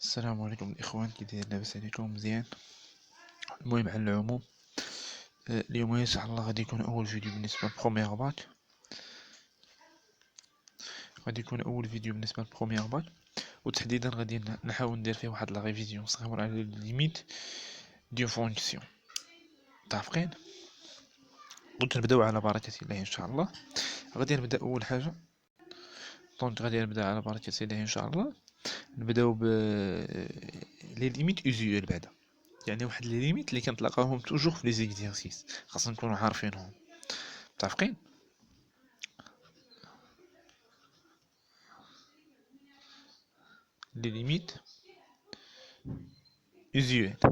السلام عليكم الإخوان، كي داير؟ لاباس عليكم؟ مزيان. المهم على العموم، اليوم إن شاء الله غادي يكون أول فيديو بالنسبة لبروميير باك. وتحديدا غادي نحاول ندير فيه واحد لا ريفيزيون صغيرة على ليميت ديال فونكسيون. متفقين؟ دونك نبداو على بركة الله إن شاء الله. غادي نبدا أول حاجة، على بركة الله إن شاء الله. نبداو ب لي ليميت اوزيوال بعدا، يعني واحد لي ليميت اللي كنتلاقاوهم توجور في لي زيكزيرسيس، خاصنا نكونوا عارفينهم. متفقين؟ لي ليميت usuel.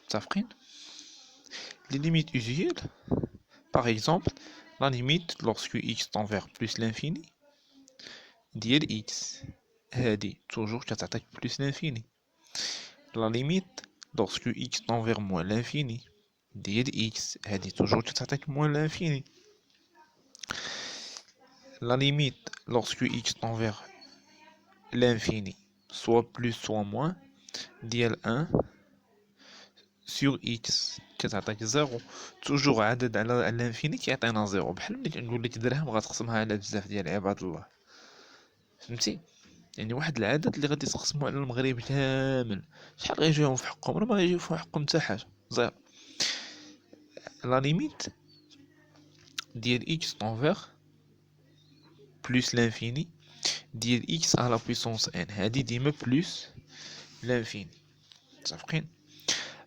متفقين؟ Les limites usuelles, par exemple, la limite lorsque x tend vers plus l'infini ديال x هادي toujours كتعطيك plus l'infini. La limite lorsque x tend vers moins l'infini ديال x هادي toujours كتعطيك moins l'infini. La limite lorsque x tend vers l'infini, soit plus soit moins, ديال 1 sur x كتعطيك زيرو. توجور عدد على الانفيني كيعطينا زيرو، بحال ملي كنقول لك درهم غتقسمها على بزاف ديال عباد الله. فهمتي؟ يعني واحد العدد اللي غادي تقسمو على المغرب كامل، شحال غيجيهم في حقهم؟ راه ما غيجيو في حقهم حتى حاجه، زيرو. لا ليميت ديال اكس انفير بلس لانفيني ديال اكس على بويسونس ان، هادي ديما بلس لانفيني. متفقين؟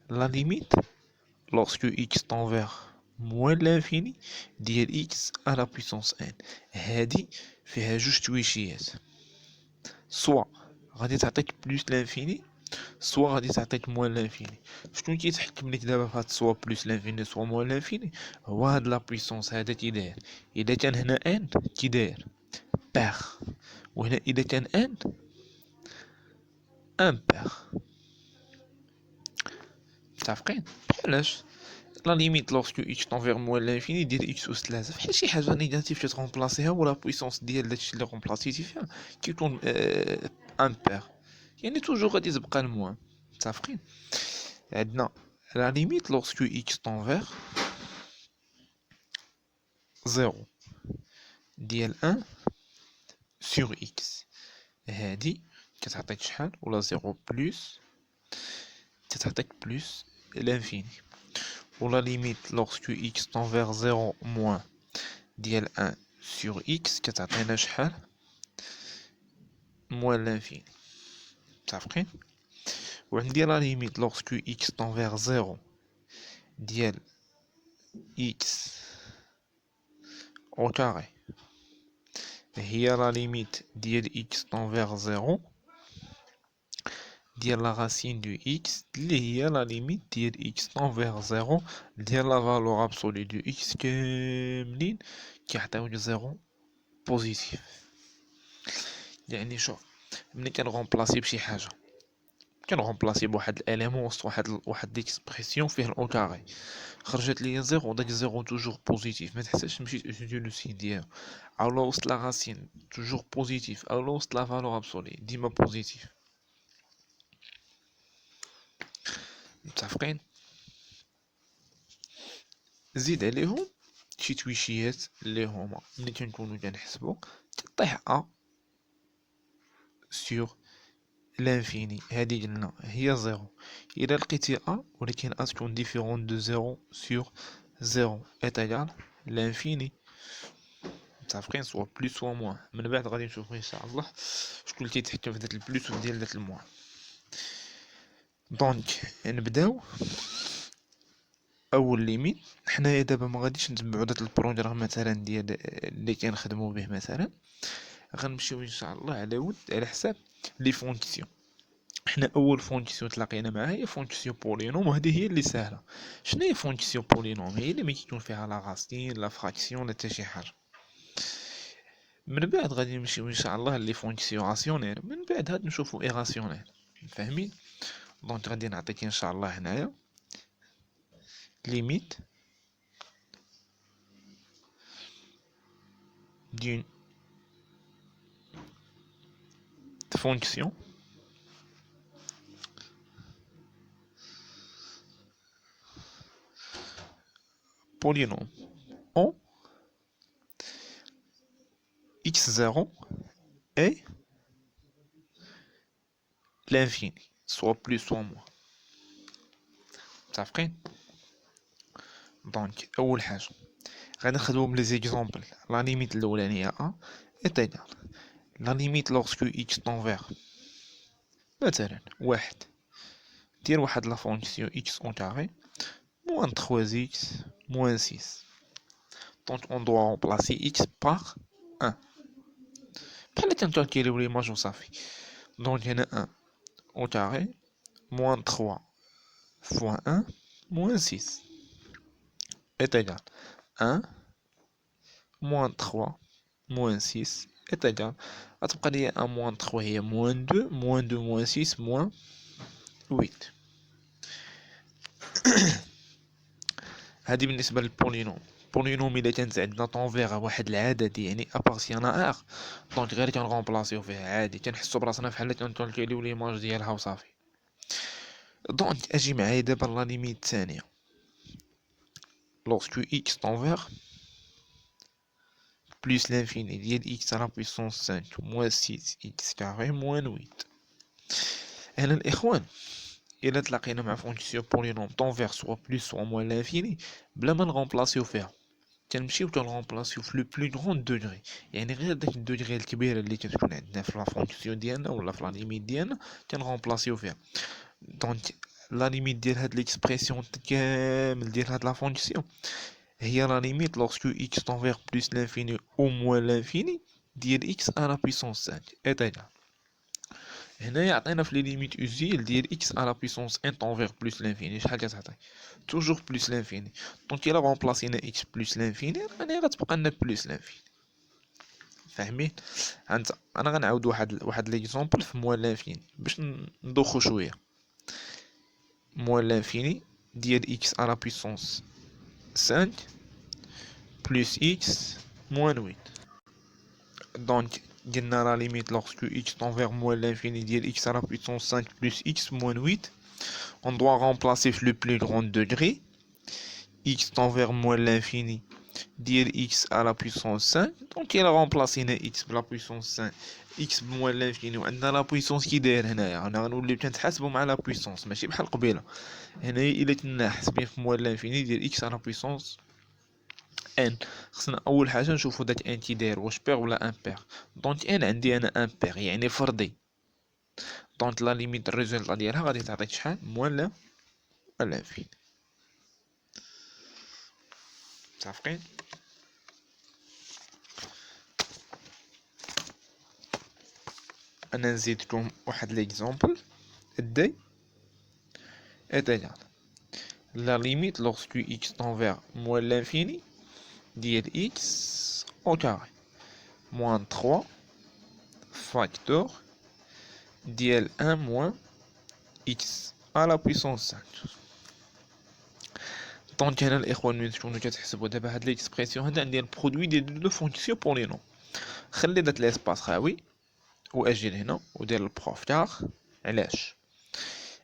لا ليميت lorsque x tend vers moins l'infini ديال x à la puissance n، هادي فيها جوج تويشيات، سوا غادي تعطيك بلس لانفيني سوا غادي تعطيك موان لانفيني. شكون كيتحكم ليك دابا في هاد سوا بلس لانفيني سوا موان لانفيني؟ هو هاد لا بويسونس هذا كي داير. اذا كان هنا ان كي داير بار، وهنا اذا كان ان بار. متفقين؟ علاش؟ لا ليميت لوrsque x tend vers moins l'infini ديال x أس 3 فحال شي حاجة نيجاتيف كتغومبلاسيها، ولا بويسونس ديال داكشي اللي غومبلاسيتي فيها كيكون امبير، يعني توجور غادي تبقى الموان. متفقين؟ عندنا لا ليميت لوrsque x tend vers 0 ديال 1 sur x، هادي كتعطيك شحال؟ ولا 0 بلس كتعطيك بلس لانفيني. ولا limite lorsque x tend vers 0 moins ديال 1 sur x كتعطينا شحال؟ moins l'infini. متفقين؟ وعندي لا limite lorsque x tend vers 0 ديال x au carré، هي لا limite ديال x tend vers 0 ديال لا racine du x اللي هي لا limite ديال x tend vers 0 ديال لا valeur absolue du x كاملين كيعطيوك زيرو بوزيتيف. يعني شوف، ملي كنغومبلاسي بشي حاجه، كنغومبلاسي بواحد الاليمون وسط واحد ديكسبرسيون فيه الاو كاري، خرجت ليا زيرو، داك زيرو توجور بوزيتيف، ما تحتاجش تمشي تأتيدي لو سين ديالو. اولا وسط لا راسين توجور بوزيتيف، اولا وسط لا فالور ابسولي ديما بوزيتيف. متفقين؟ زيد عليهم شي تويشيات اللي هما ملي كنكونو كنحسبو كطيح ا سور لانفيني، هادي قلنا هي زيرو. الا لقيتي ا ولكن ا تكون ديفيرون دو زيرو سور زيرو est égal l'infini. متفقين؟ سوا بلس سوا موان. من بعد غادي نشوفو ان شاء الله شكون اللي كيتحكم في داك البلس وديال داك الموان. دونك نبداو اول ليميت. حنايا دابا ما غاديش نتبعو داك البروغرام مثلا ديال اللي كنخدمو به، مثلا غنمشيو ان شاء الله على ود على حساب لي فونكسيون. حنا اول فونكسيون تلاقينا معاها هي فونكسيون بولينوم، وهذه هي اللي سهله. شنو هي فونكسيون بولينوم؟ هي اللي ما كيكون فيها لا غاسين لا فراكسيون لا حتى شي حاجه. من بعد غادي نمشيو ان شاء الله لي فونكسيون راسيونيل، من بعد هاد نشوفو ايراسيونيل. فاهمين؟ دونك غادي نعطيك ان شاء الله هنايا ليميت d'une fonction polynôme en x0 et l'infini, soit plus soit moins. متفقين؟ دونك اول حاجه غنخدمو بلي زيكزامبل. لا ليميت الاولانيه ا est égal la limite lorsque x tend vers مثلا واحد دير واحد لا فونكسيون x au carré moins 3x moins 6. Donc on doit remplacer x par 1 بحال كنكالكيليو ليماج وصافي. دونك هنا 1 au carré moins 3 fois 1 moins 6 est égal 1 moins 3 moins 6 est égal غتبقى ليا 1 moins 3 هي moins 2 moins 2 moins 6 moins 8. هذه بالنسبة للبولينوم. البولينوم إلا كانت عندنا طونفيغ واحد العدد يعني أبارتيان ا ار دونك غير كنغومبلاصيو فيه عادي كنحسو براسنا بحال كنكالكيليو ليماج ديالها وصافي. دونك اجي معايا دابا لا ليميت الثانية lorsque x tend vers plus l'infini ديال x à la puissance 5 moins 6x carré moins 8. هنا الإخوان إلا تلاقينا مع فونكسيون بولينوم طون فيغ سوا بلوس سوا موان لانفيني بلا ما نغومبلاصيو فيها كنمشيو كنغومبلاصيو في لو بلو غون دوغري، يعني غير داك الدوغري الكبيره اللي كتكون عندنا في لا فونكسيون ديالنا ولا في لا ليميت ديالنا كنغومبلاصيو فيها. دونك لا ليميت ديال هاد ليكسبرسيون كامل ديال هاد لا فونكسيون هي لا ليميت لوغسكو x طون فيغ بلوس لانفيني او موان لانفيني ديال x à la puissance 5 est égal. هنايا عطينا في لي ليميت اوزيل ديال x à la puissance 1 طون فيغ بلوس لانفيني شحال كتعطي توجور بلوس لانفيني. دونك الا غومبلاسينا x بلوس لانفيني راني غتبقى لنا بلوس لانفيني. فاهمين؟ انت انا غنعاود واحد ليكزامبل في موان لانفيني باش ندوخو شويه. موان لانفيني ديال x à la puissance 5 plus x moins 8. دونك قلنا la limite lorsque x tend vers moins l'infini ديال x à la puissance 5 plus x moins 8. On doit remplacer le plus grand degré. X tend vers moins l'infini ديال x à la puissance 5. Donc il a remplacé x بلا puissance 5 x moins l'infini وعندنا لا puissance كي داير هنايا. انا غنوليو كنتحاسبوا مع لا puissance ماشي بحال قبيله. هنايا الا كنا حاسبين في moins l'infini ديال x à la puissance ان خصنا اول حاجه نشوفوا داك ان كي داير واش بير ولا امبير. دونك ان عندي انا امبير يعني فردي. دونك لا ليميت الريزولطا ديالها غادي تعطيك شحال موان لانفيني. متفقين؟ انا نزيد لكم واحد ليكزامبل دي est égal la limite lorsque x tend vers moins l'infini ديال x au carré moins 3 facteur ديال 1 moins x à la puissance 5. دونك هنا الاخوان ملي تكونوا كتحسبوا دابا هاد ليكسبرسيون هذا عندي البرودوي ديال دو فونكسيون بولينوم. خلي داك ليسباس خاوي واجي لهنا ودير البروف كار. علاش؟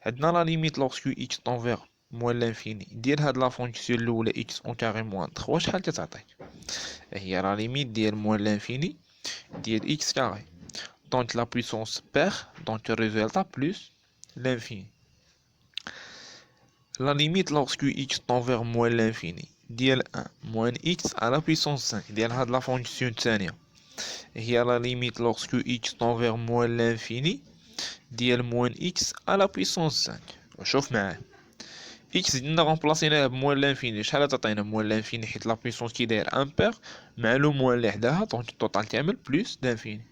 عندنا لا ليميت لوغسكو x طون فيغ موان لانفيني ديال هاد لا فونكسيون الاولى x اون كاري موان 3 شحال كتعطي؟ هي لا ليميت ديال موان لانفيني ديال x كاري دونك لا بويسونس بير دونك الريزولطا بلوس l'infini. La limite lorsque x tend vers moins l'infini ديال 1 moins x à la puissance 5 ديال هاد لا فونكسيون الثانيه هي la limite lorsque x tend vers moins l'infini ديال moins x à la puissance 5. وشوف معايا x ديالنا غنبلاصيناه بموان لانفيني شحال تعطينا موان لانفيني حيت لا بويسونس كي داير امبير مع لو موان اللي حداها دونك التوتال كامل بلوس لانفيني.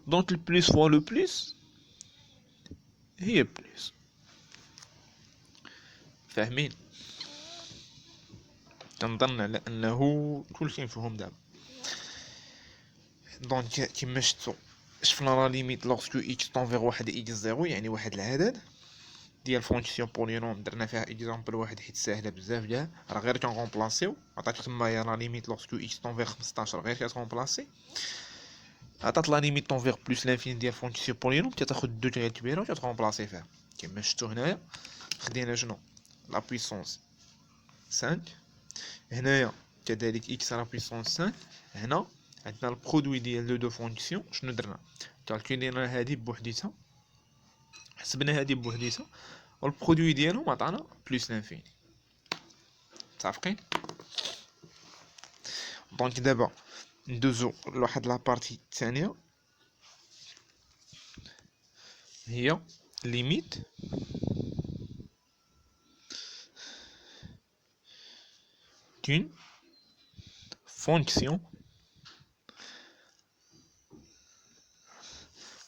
دونك البلوس فوا لو بلوس هي بلوس. فاهمين؟ كنظن على انه كلشي مفهوم دابا. دونك كيما شفنا لا ليميت لوغسكو x طون فيغ واحد x زيرو يعني واحد العدد ديال فونكسيون بولينوم درنا فيها اكزامبل واحد حيت ساهله بزاف كاع راه غير كنغومبلاصيو. عطاتك تمايا لا ليميت لوغسكو x طون فيغ 15 غير كتغومبلاصي. عطات لا ليميت طون فيغ بلوس لانفين ديال فونكسيون بولينوم كتاخد الدوغري الكبيره وكتغومبلاصي فيها كيما شفتو هنايا. خدينا شنو لا بويسونس 5 هنايا كذلك اكس على بويسونس 5. هنا عندنا البرودوي ديال لو دو فونكسيون. شنو درنا؟ كالكولينا هادي بوحديتها، حسبنا هادي بوحديتها، والبرودوي ديالهم عطانا بلس لانفيني. متفقين؟ دونك دابا ندوزو لواحد لابارتي الثانيه، هي ليميت d'une fonction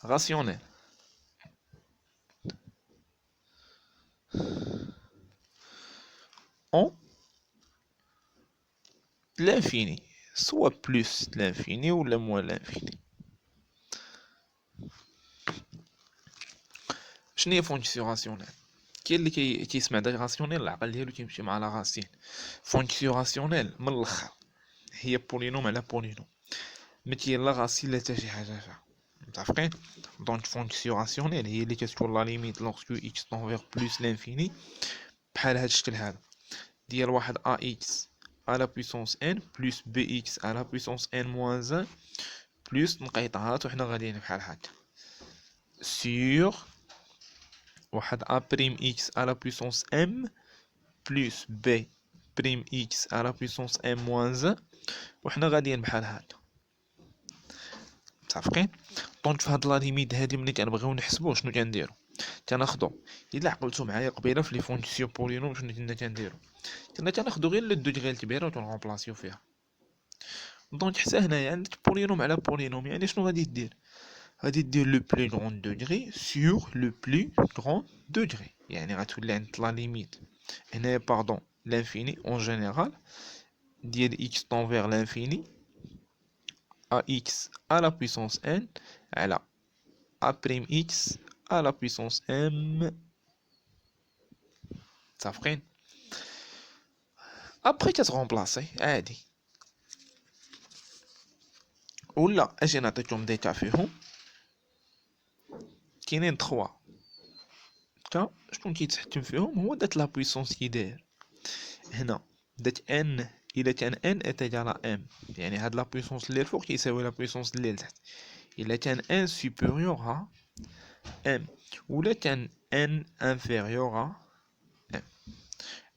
rationnelle en l'infini, soit plus l'infini ou moins l'infini. شنو هي فونكسيون راسيونيل؟ كاين اللي كيسمع داك راسيونيل العقل ديالو كيمشي مع لا راسين. فونكسيون راسيونيل من الاخر هي بولينوم على بولينوم، ما كاين لا راسين لا حتى شي حاجه فيها. متفقين؟ دونك فونكسيون راسيونيل هي اللي كتكون لا ليميت لوغسكو اكس طونفيغ بلس لانفيني، بحال هاد الشكل هذا ديال واحد ا اكس على بويسونس ان بلس بي اكس على بويسونس ان موان 1 بلس نقيطات وحنا غاديين بحال هكا سور واحد ا بريم اكس على بويسونس ام بلس بي بريم اكس على بويسونس ام موان 1 وحنا غاديين بحال هكا. متفقين؟ دونك في هاد لا ليميت هادي ملي كنبغيو نحسبو شنو كنديرو؟ كناخدو الا عقلتو معايا قبيله في لي فونكسيون بولينوم شنو كنا كنديرو؟ كنا كناخدو غير لو دوغري الكبيره وتنغومبلاسيو فيها. دونك حتى هنايا عندك بولينوم على بولينوم، يعني شنو غادي دير؟ غادي دير لو بلو غران دوغري سور لو بلو غران دوغري، يعني غتولي عند لا ليميت هنايا باردون لانفيني اون جينيرال ديال x tend vers l'infini ax à la puissance n على a prime x à la puissance m. متفقين؟ ابخي كتغومبلاسي عادي، ولا اجي نعطيكم دي كا فيهم. كاينين 3 كا شكون كيتحكم فيهم هو داك لا بويسونس كي داير. هنا داك ان الا كان ان اتجاه ام، يعني هاد لا بويسونس اللي الفوق كيساوي لا بويسونس اللي لتحت. الا كان ان سوبيريور ا ام ولا كان ان انفيريور ا ام.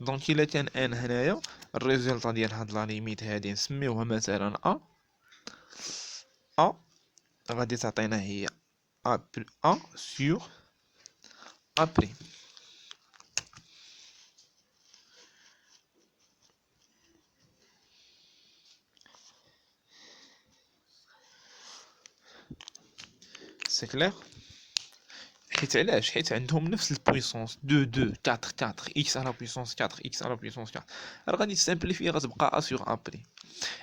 دونك الا كان ان هنايا الريزلطه ديال هاد لا ليميت هادي نسميوها مثلا ا غادي تعطينا هي ا سور ا بريم. سي كلير؟ حيت علاش؟ حيت عندهم نفس البويسونس 2 4 4 اكس على بويسونس 4 اكس على بويسونس 4. راه غادي تسامبليفي غتبقى ا سور ا بريم.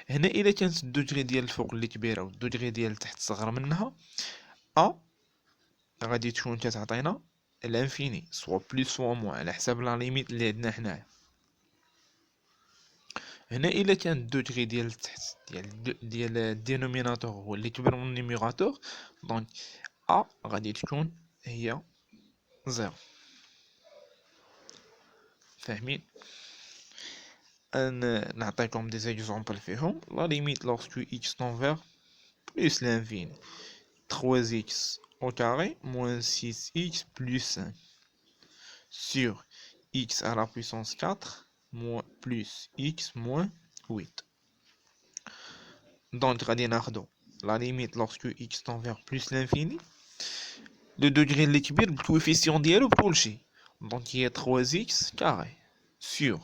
هنا الا كانت الدوغري ديال الفوق اللي كبيره والدوغري ديال التحت صغر منها ا غادي تكون كتعطينا الانفيني سوا بلس سوا موان على حساب لا ليميت اللي عندنا حنايا. هنا الا كان الدوغري ديال التحت ديال الدينوميناتور هو اللي كبر من النيميراتور، دونك ا غادي تكون هي 0. فاهمين؟ ان نعطيكم دي زيكزامبل فيهم. لا ليميت لورسكو x tend vers plus l'infini 3x au carré moins 6x plus 5 sur x à la puissance 4 moins plus x moins 8. Donc غادي ناخدو la limite lorsque x tend vers plus l'infini le degré اللي كبير بالكويفيسيون ديالو بكلشي. دونك هي 3x carré sur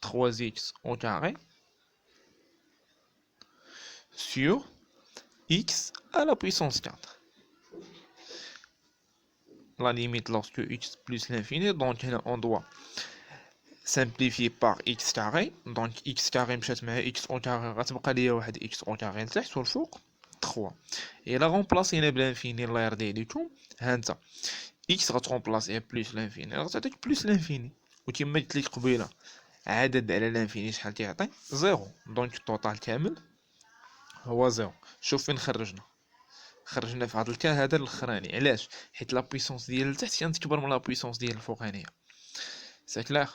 3x au carré sur x à la puissance 4. La limite lorsque x plus l'infini, donc on doit simplifier par x carré. Donc x carré مشات مع x au carré غتبقى ليا واحد x au carré لتحت والفوق 3. إلا غومبلاسينا بالانفيني الله يرضي عليكم ها انت x غتغومبلاسيه بلس لانفيني غتعطيك بلس لانفيني، وكما قلت لك قبيله عدد على لانفيني شحال كيعطي؟ 0. دونك التوتال كامل هو 0. شوف فين خرجنا في هذا الكا هذا الاخراني. علاش؟ حيت لا بويسونس ديال التحت كانت تكبر من لا بويسونس ديال الفوقانيه. سي كلير؟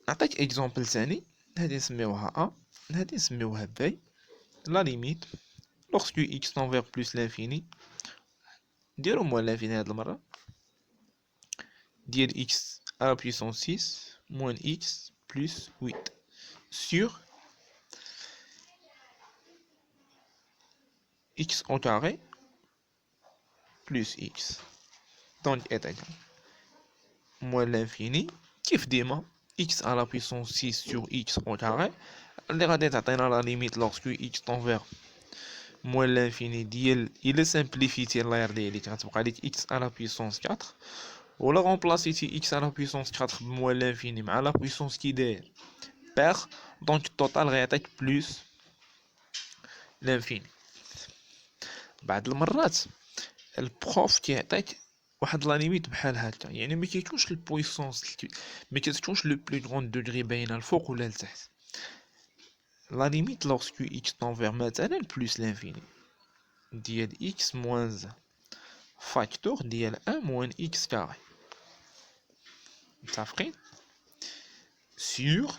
نعطيك اكزومبل ثاني. هادي نسميوها ا، هادي نسميوها بي. لا ليميت lorsque x tend vers plus l'infini، نديرو موان لانفيني هاد المرة، ديال x à la puissance 6 moins x plus 8 sur x au carré plus x. donc est égal moins l'infini كيف ديما x à la puissance 6 sur x au carré اللي غادي تعطينا لا ليميت lorsque x tend vers moins l'infini ديال إلا سامبليفيتي الله يرضي عليك غتبقى ليك x à la puissance 4، ولا غومبلاسيتي x à la puissance 4 بموان l'infini مع لا puissance كي داير بير، دونك التوتال غيعطيك بلوس l'infini. بعض المرات البروف كيعطيك واحد لا ليميت بحال هكا، يعني ما كيكونش البويسونس، ما كتكونش لو بلو غون دوغري باينه الفوق ولا لتحت. لا ليميت لوغسكو x tend vers مثلا بلوس l'infini ديال x moins فاكتور ديال 1 moins x كاري، متفقين؟ sur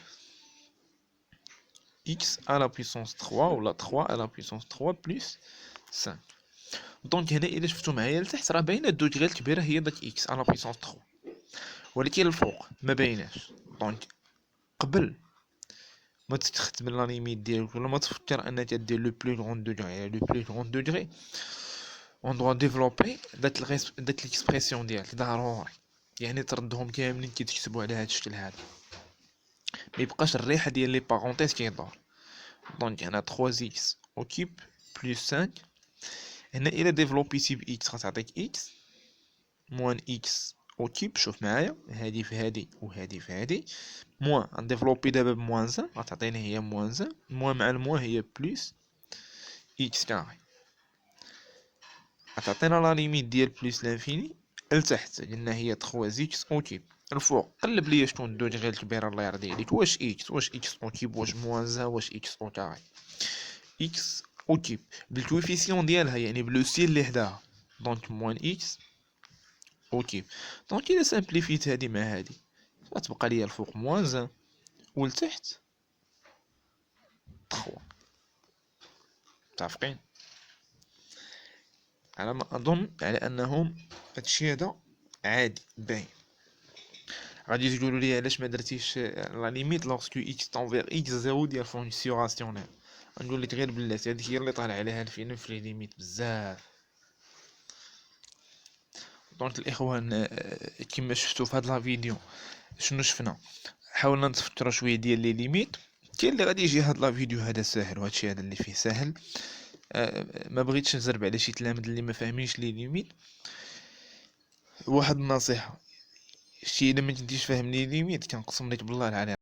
x à la puissance 3 ولا 3 à la puissance 3 plus 5. دونك هنا الا شفتو معايا لتحت راه باينه الدوغري الكبيره هي داك x à la puissance 3، ولكن الفوق ما بايناش. دونك قبل ما تستخدم لا ليميت ديالك ولا ما تفكر انك دير لو بلو غون دوغري لو بلو غون دوغري، اون دوا ديفلوبي داك ليكسبرسيون ديالك ضروري، يعني تردهم كاملين كي تكتبوا على هاد الشكل هذا، ما يبقاش الريحه ديال لي بارونتيز كيدور. دونك هنا 3x او كيب بلس 5، هنا الى ديفلوبيتي ب x غتعطيك x موان x او كيب، شوف معايا هادي في هادي وهادي في هادي، موان غنديفلوبي دابا بموان 1 غتعطيني هي موان 1، موان مع الموان هي بلس x كاري، غتعطينا لا ليميت ديال بلس لانفيني لتحت قلنا هي 3x او كيب. الفوق قلب ليا شنو الدوغري الكبيره الله يرضي عليك، واش x او كيب واش موان 1 واش x او كاري، x او كيب بالكويفيسيون ديالها يعني بلو سي اللي حداها، دونك موان x او كيب. دونك الا سامبليفيت هادي مع هادي غتبقى ليا الفوق موان 1 والتحت 3. متفقين؟ على ما اظن على انهم هادشي هذا عادي باين. غادي تقولوا لي علاش ما درتيش لا ليميت لوغسكو x تون فيغ x 0 ديال فونكسيون راسيونيل؟ نقول لك غير بلاتي هذيك هي اللي طالع عليها الفيلم في لي ليميت بزاف. دونك الاخوان كما شفتوا في هاد لا فيديو شنو شفنا، حاولنا نتفكروا شويه ديال لي ليميت. كاين اللي غادي يجي هاد لا فيديو هذا ساهل وهادشي هذا اللي فيه ساهل، ما بغيتش نزرب على شي تلاميذ اللي ما فاهمينش لي ليميت. واحد النصيحه، شي الا ما كنتيش فاهم لي ليميت كنقسم لك بالله العلي